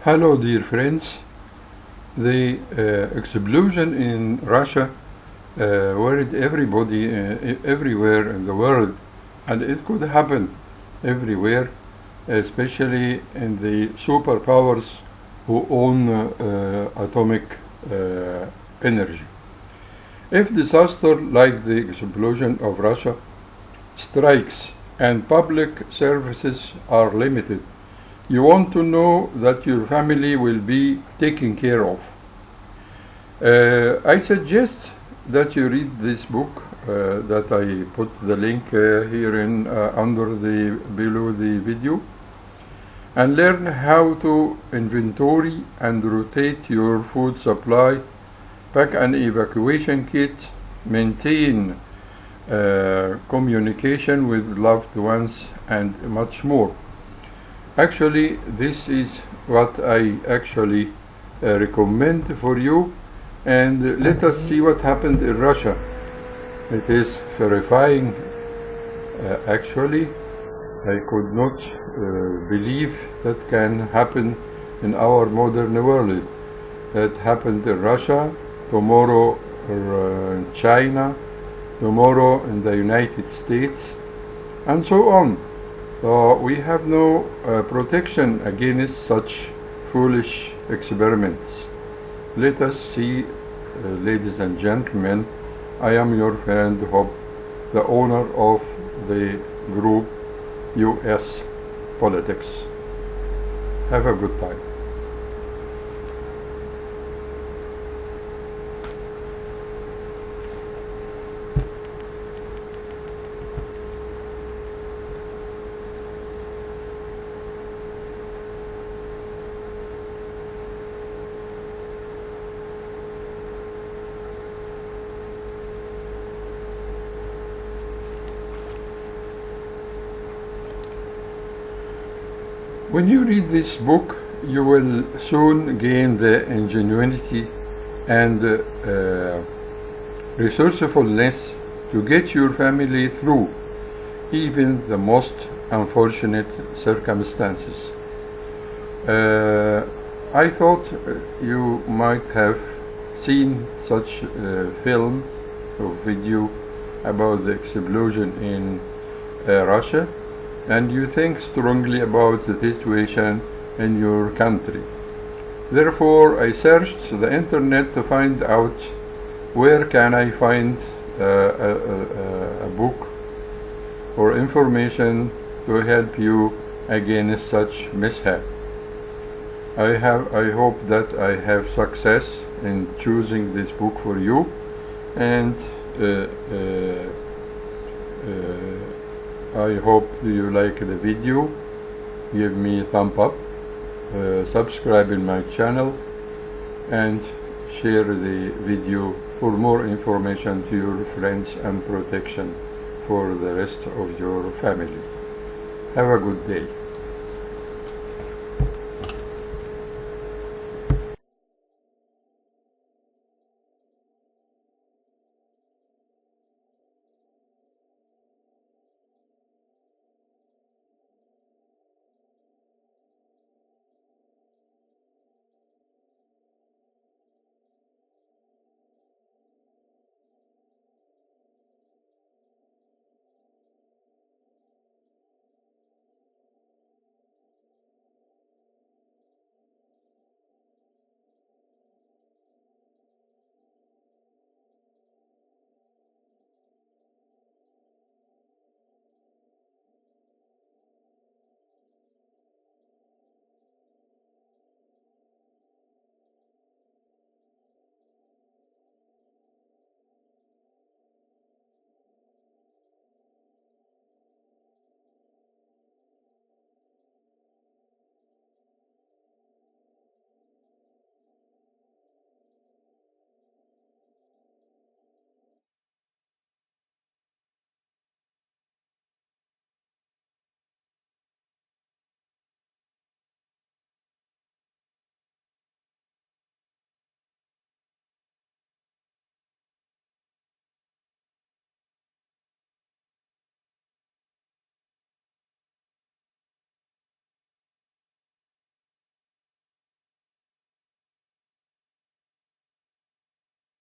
Hello, dear friends. The explosion in Russia worried everybody everywhere in the world, and it could happen everywhere, especially in the superpowers who own atomic energy. If disaster like the explosion of Russia strikes and public services are limited, you want to know that your family will be taken care of. I suggest that you read this book that I put the link here in below the video, and learn how to inventory and rotate your food supply, pack an evacuation kit, maintain communication with loved ones, and much more. Actually, this is what I actually recommend for you, and let us see what happened in Russia. It is terrifying. Actually, I could not believe that can happen in our modern world. That happened in Russia, tomorrow in China, tomorrow in the United States, and so on. So we have no protection against such foolish experiments. Let us see, ladies and gentlemen, I am your friend Hope, the owner of the group US Politics. Have a good time. When you read this book, you will soon gain the ingenuity and resourcefulness to get your family through even the most unfortunate circumstances. I thought you might have seen such film or video about the explosion in Russia, and you think strongly about the situation in your country. Therefore, I searched the internet to find out where can I find a book or information to help you against such mishap. I hope that I have success in choosing this book for you, and I hope you like the video. Give me a thumb up, subscribe in my channel, and share the video for more information to your friends and protection for the rest of your family. Have a good day.